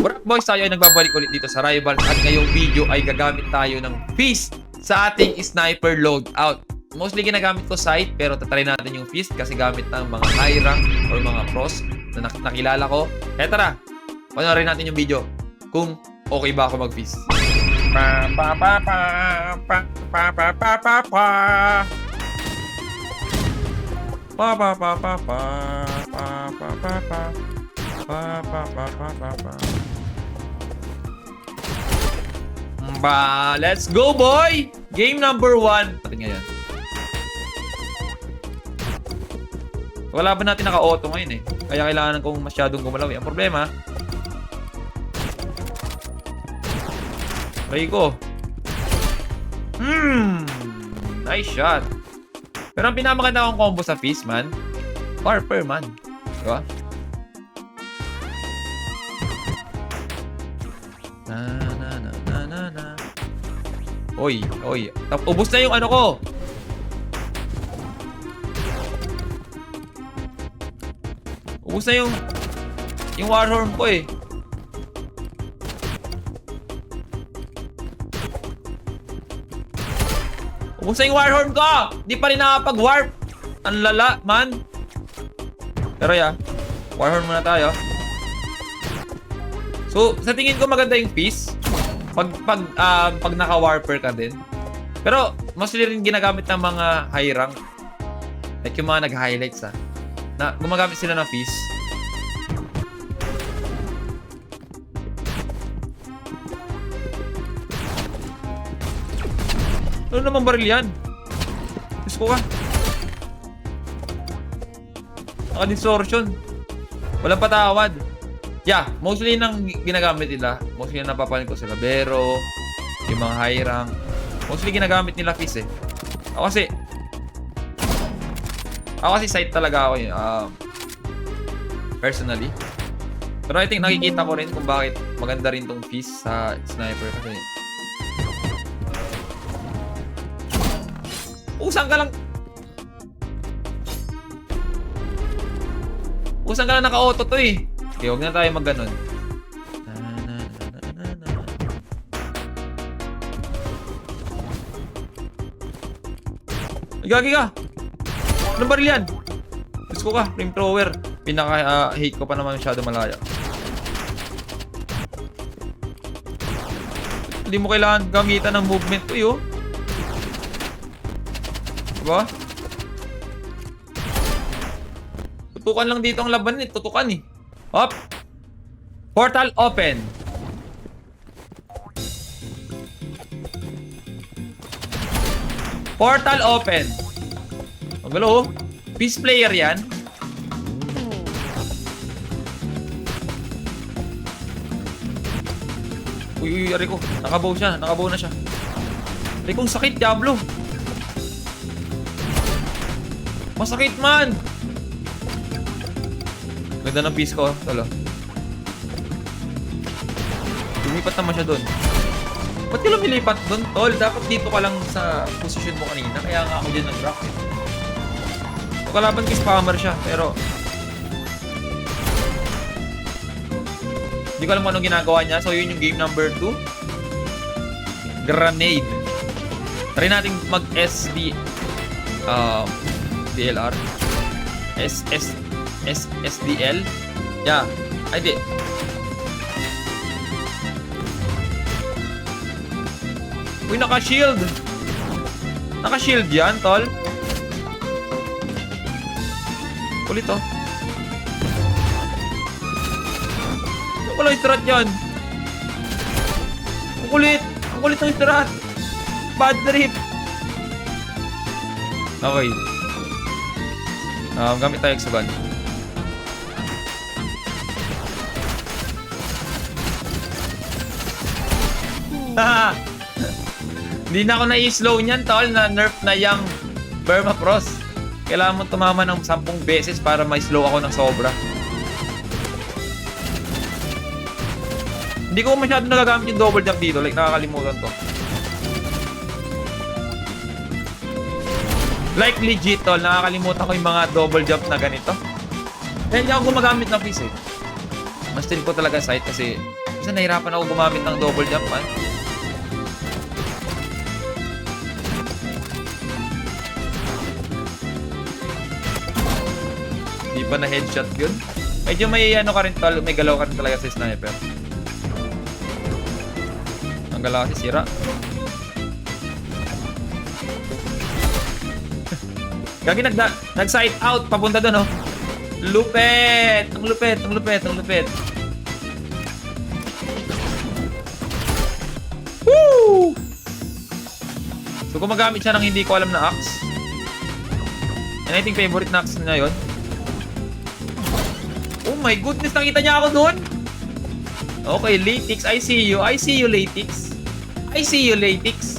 What up boys, tayo ay nagbabalik ulit dito sa Rivals at ngayong video ay gagamit tayo ng Fist sa ating sniper loadout. Mostly ginagamit ko sight pero tatry natin yung Fist kasi gamit ng mga high rank or mga pros na nakilala ko. Kaya tara, panoorin natin yung video kung okay ba ako mag-Fist. Pa pa pa pa pa pa pa pa pa pa pa pa pa pa pa pa pa pa. Let's go boy! Game number 1. Natin ngayon. Wala ba natin naka-auto ngayon eh. Kaya kailangan kong masyadong gumalaw eh. Ang problema, try ko. Nice shot. Pero ang pinamaganda akong combo sa Fist man, Warper man. Diba? Oy. Ubus na yung ano ko. Ubus na yung Warhorn ko eh. Ubus na yung Warhorn ko. Di pa rin nakapag-warp. Ang lala, man. Pero yeah, Warhorn muna tayo. So, sa tingin ko maganda yung Fist. Pag naka-warper ka din. Pero, mostly rin ginagamit ng mga high rank. Like yung mga nag-highlights na gumagamit sila ng Fist. Ano naman baril yan? Diyos ko ka. Naka-distortion. Walang patawad. Yeah, mostly nang ginagamit nila, mostly na napapanin ko sila Bero, yung mga high rank, mostly ginagamit nila Fist eh. Ako kasi sight talaga ako personally. Pero I think nakikita ko rin kung bakit maganda rin tong Fist sa sniper kasi Usang ka lang naka-auto to eh. Okay, huwag na tayo mag-ganon. Gagi ka! Anong baril yan? Diyos ko ka, flamethrower. Pinaka-hate ko pa naman masyado malaya. Hindi mo kailangan gamitan ng movement ko yun. Diba? Tutukan lang dito ang laban eh. Tutukan eh. Up. Portal open. Portal open. Magalo. Peace player yan. Uy, ari ko. Nakabow na siya. Ari kong sakit, Diablo. Masakit man. Ganda ng piece ko, tolo. Lumipat naman siya doon. Ba't ka lumilipat doon, tol? Dapat dito ka lang sa position mo kanina. Kaya nga ako dyan nag-drop eh. So, kalaban ko spammer siya, pero hindi ko alam kung anong ginagawa niya. So, yun yung game number 2. Grenade. Try natin mag-SD DLR. SDL? Yeah. Ay, di. Uy, naka-shield. Naka-shield yan, tol. Kulit, oh. Walang strat yan. Ang kulit. Ang kulit ng strat. Bad trip. Okay. Gamit tayo hexagon. Hindi na ako na-slow niyan, tol. Na-nerf na yung Burma Pros. Kailangan mo tumama ng 10 beses para ma-slow ako ng sobra. Hindi ko masyado nagagamit yung double jump dito. Like, nakakalimutan to. Like, legit, tol. Nakakalimutan ko yung mga double jump na ganito. Dahil hindi ako gumagamit ng Fist eh. Mas still ko talaga sight kasi nahirapan ako gumamit ng double jump, man. Hindi pa na headshot yun. Medyo may ano ka rin, may galaw ka rin talaga sa sniper. Ang galaw kasi sira. Gagi nag-sight out papunta doon, oh. Lupet! Ang lupet, ang lupet, ang lupet. Woo! So gumagamit siya ng hindi ko alam na axe. And I think favorite na axe na yun. Oh my goodness, nakita niya ako doon. Okay, Latex, I see you. I see you, Latex. I see you, Latex.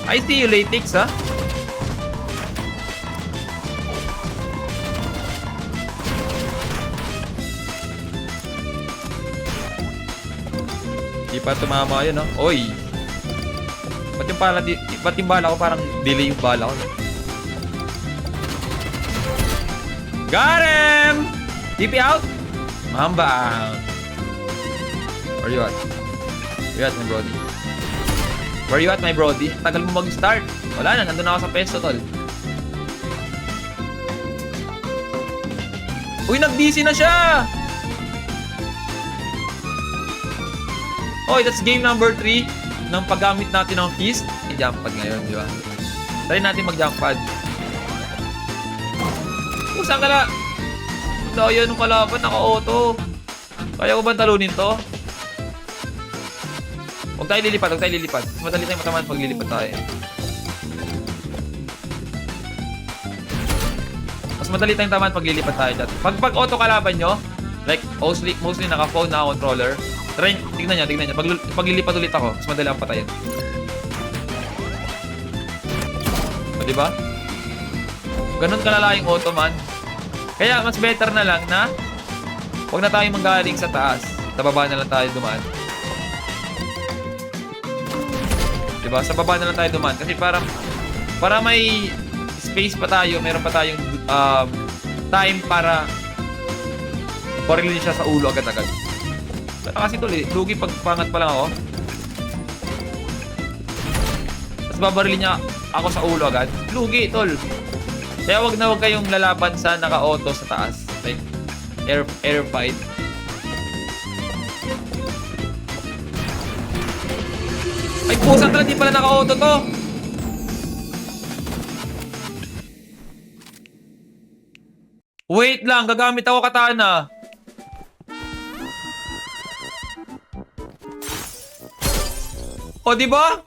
I see you, Latex, ha? Di pa tumama yun, no? Oy! Ba't yung bala ko parang delay yung bala ko? Got him! TP out! Mamba! Where you at? Where you at, my brody? Where you at, my brody? Tagal mo mag-start. Wala na, nandun ako sa pesto, tol. Uy, nag-DC na siya! Oy, that's game number 3 ng paggamit natin ng fist. Jump pad ngayon, di ba? Try natin mag-jump pad. Saan ka na? Daya nung kalaban, naka-auto. Kaya ko ba talunin to? Huwag tayo lilipat, huwag tayo lilipat. Mas madali tayong matamaan pag lilipat tayo. Mas madali tayong tamaan pag lilipat tayo dyan. Pag auto kalaban nyo, like mostly naka-phone, naka-controller, try, tignan nyo. Pag lilipat ulit ako, mas madali ang patayin. O, diba? Ganun kalala yung auto, man. Kaya mas better na lang na huwag na tayo manggaling sa taas. Sa baba na lang tayo dumaan. Diba? Sa baba na lang tayo dumaan. Kasi para may space pa tayo, meron pa tayong time para barilin siya sa ulo agad-agad. Kasi tuloy, lugi pag pangat pa lang ako. Tapos babarilin niya ako sa ulo agad. Lugi, tol. Kaya wag kayong lalaban sa naka-auto sa taas. Like, air fight. Ay, pusang talaga, di pala naka-auto to. Wait lang, gagamit ako katana. O, di ba?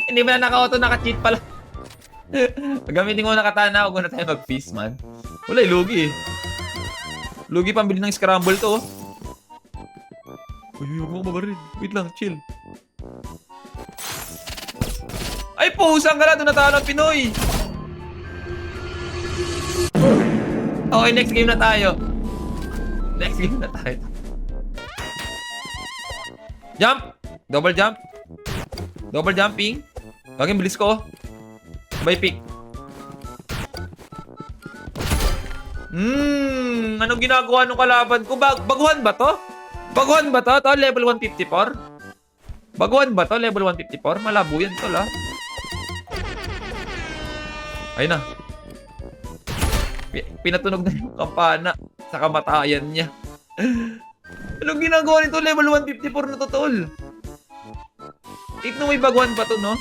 Hindi mo na naka-auto, naka-cheat pala. Gamitin ko na katana, huwag na tayo mag-feast, man. Wala, lugi eh. Lugi pambili ng scramble to. Uy, huwag mo mabarin. Wait lang, chill. Ay, pusang ka na, doon natalo ang Pinoy. Okay, next game na tayo. Next game na tayo. Jump! Double jump. Double jumping. Bagay, bilis ko. By pick. Anong ginagawa nung kalaban ko? Baguhan ba to? Baguhan ba to? To level 154? Baguhan ba to? Level 154? Malabo yan to, la. Ayun na. Pinatunog na yung kampana sa kamatayan niya. Anong ginagawa nito? Level 154 na to, tol. If no may baguhan pa to, no?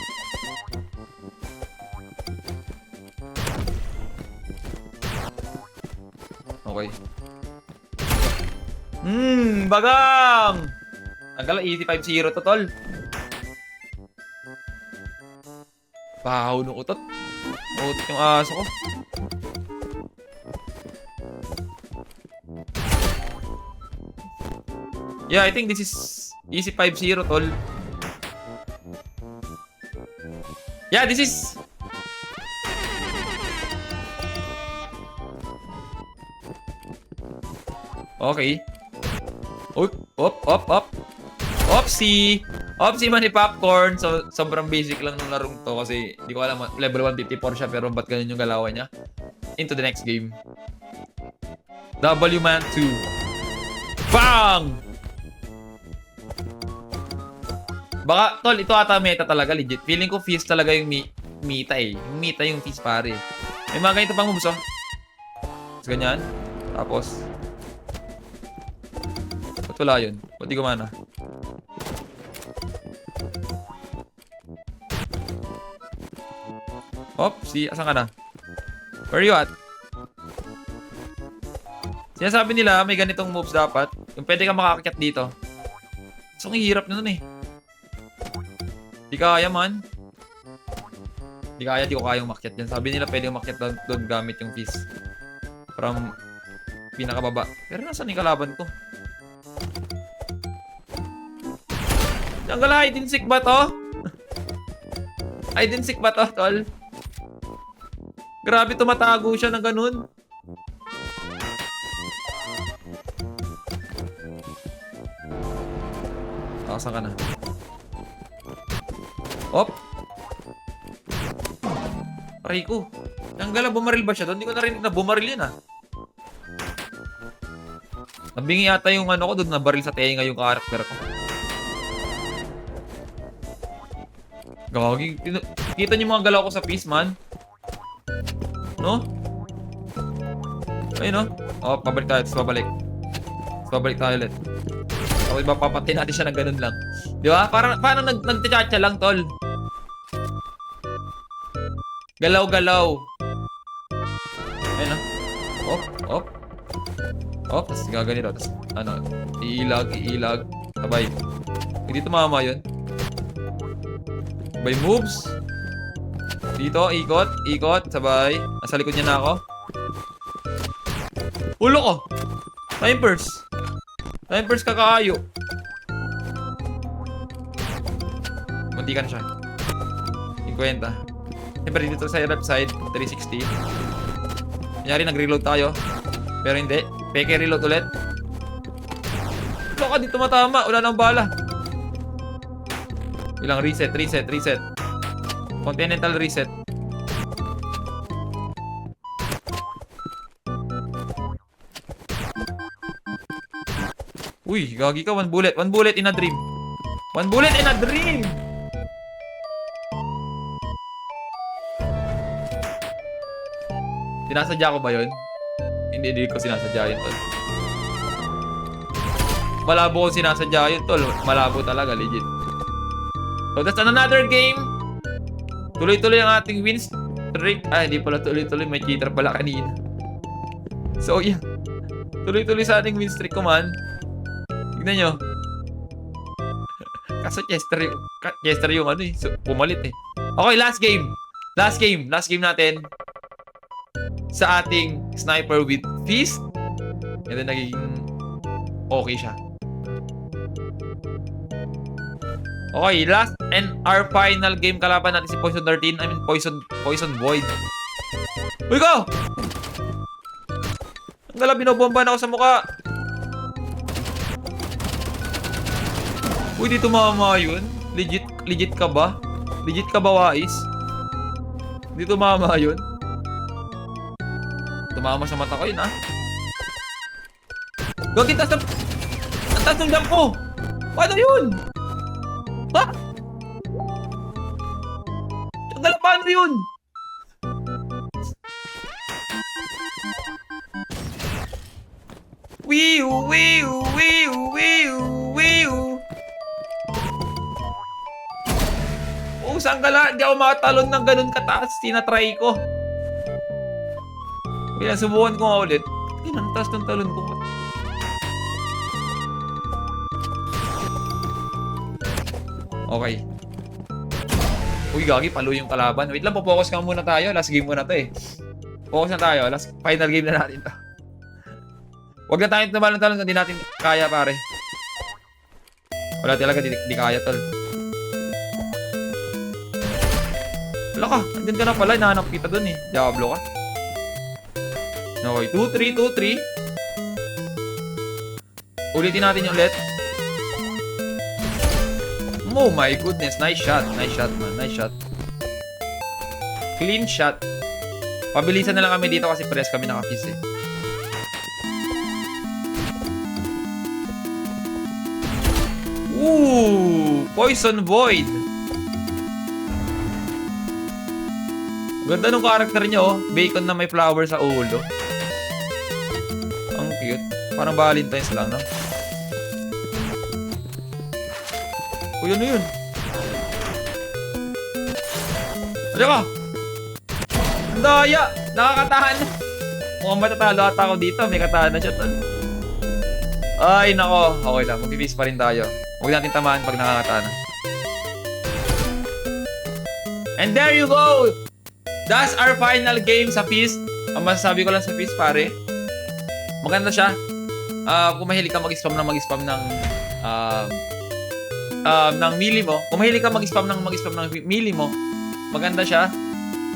Okay. Bagang! Ang gala, easy 5-0 to, tol. Bahaw ng utot. Utot yung aso ko. Yeah, I think this is easy 5-0, tol. Yeah, this is... Okay. Op. Opsie. Opsi man ni Popcorn. So, sobrang basic lang ng larong to kasi di ko alam, level 154 siya pero ba't ganun yung galawan niya? Into the next game. W-Man 2. Bang! Baka, tol, ito ata meta talaga, legit. Feeling ko Fizz talaga yung meta eh. Yung meta yung Fizz pare. May mga ganito pang moves oh. Tapos ganyan. Tapos. Ba't wala yun? Ba't di gumana? Hop, asan ka na? Where you at? Sinasabi nila may ganitong moves dapat. Yung pwede ka makakakyat dito. So, ang hirap na nun eh. Di kaya man. Di kaya, di ko kayang makyat yan. Sabi nila pwede makyat doon gamit yung Fizz. From pinakababa. Pero nasaan yung kalaban ko? Jungle, hide and seek ba to? Hide and seek ba to, tol? Grabe, tumatago siya ng ganun. Saan ka na? Op! Aray ko. Jungle, bumaril ba siya doon? Hindi ko narinig na bumaril yun ah. Nabingi yata yung ano ko doon, nabaril sa tenga yung karakter ko. Gagi. Kita niyo mga galaw ko sa Fizz, man. No? Ayun, no? Oh, pabalik tayo. Tapos babalik. Tapos babalik tayo ulit. Tapos papapatay natin siya ng ganun lang. Di ba? Parang nagtachatcha lang, tol. Galaw-galaw. Ayun, no? Op, op. Op, tapos gaganito. Tapos, ano, iilag. Sabay. Hindi tumama yun. Sabay moves. Dito, ikot, sabay. Nasa likod niya na ako. Ulo ko! Timepers kakaayo. Munti ka na siya. 50. Siyempre dito sa left side, 360. Kunyari, nag-reload tayo. Pero hindi. Peke reload ulit. Ulo ka, dito matama. Wala nang bala. Ilang reset. Continental reset. Uy, gagi ka. One bullet in a dream. One bullet in a dream! Sinasadya ko ba yun? Hindi ko sinasadya yun, tol. Malabo ko sinasadya yun, tol. Malabo talaga, legit. So, that's another game. Tuloy-tuloy ang ating win streak. Ay, hindi pala tuloy-tuloy. May cheater pala kanina. So, yeah. Tuloy-tuloy sa ating win streak ko, man. Tignan nyo. Kaso Chester yung ano eh. So, pumalit eh. Okay, last game. Last game natin. Sa ating sniper with Fizz. And then, nagiging okay siya. Okay, last and our final game kalaban natin si Poison 13. I mean, Poison Void. Uy ko! Ang gala, binobomba na ako sa mukha. Uy, di tumama yun. Legit ka ba? Legit ka ba, Wais? Di tumama yun. Tumama sa mata ko yun, ha? Gagin, ang taas ng jump ko! Paano yun? Ha? Tanggal, paano yun? Wiu. Oh, sanggala. Hindi ako makatalon ng ganun kataas. Tinatry ko. Kaya subukan ko nga ulit. Yan, ang taas ng talon ko. Okay. Uy, gagi, palo yung kalaban. Wait lang, po-focus ka muna tayo. Last game muna to eh. Focus na tayo. Last final game na natin to. Huwag na tayong tumalon-talon kung di natin kaya, pare. Wala talaga, di kaya, tol. Wala ka. Andun ka na pala. Hinahanap kita dun eh. Diablo ka. Okay, 2-3. Ulitin natin yung ulit. Oh my goodness. Nice shot. Nice shot, man. Nice shot. Clean shot. Pabilisan na lang kami dito kasi press kami naka-fizz eh. Ooh! Poison Void. Ganda nung character niya, oh. Bacon na may flower sa ulo. Ang cute. Parang Valentine's lang, no? Uy, ano yun? Ano ka? Ang daya! Nakakatahan! Mukhang matatalo ata ako dito. May katahan na siya, tol. Ay, nako. Okay lang. Mag-fizz pa rin tayo. Huwag natin tamaan pag nakakatahan. And there you go! That's our final game sa Fizz. Ang masasabi ko lang sa Fizz, pare. Maganda siya. Kung mahilig ka mag-spam ng melee mo. Kung mahilig ka mag-spam ng melee mo, maganda siya.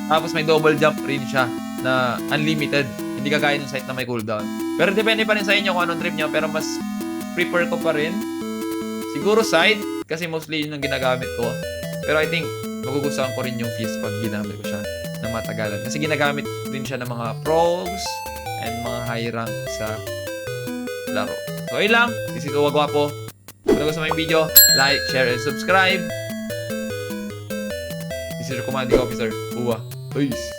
Tapos may double jump rin siya na unlimited. Hindi kagaya ng site na may cooldown. Pero depende pa rin sa inyo kung anong trip nyo. Pero mas prefer ko pa rin siguro side kasi mostly yun ang ginagamit ko. Pero I think magugustuhan ko rin yung Fizz pag ginamit ko siya na matagalan. Kasi ginagamit din siya ng mga pros and mga high rank sa laro. So ayun lang. This is Uwagwapo. Kung gusto mo yung video, like, share, and subscribe. This is your commanding officer, Uwa. Peace.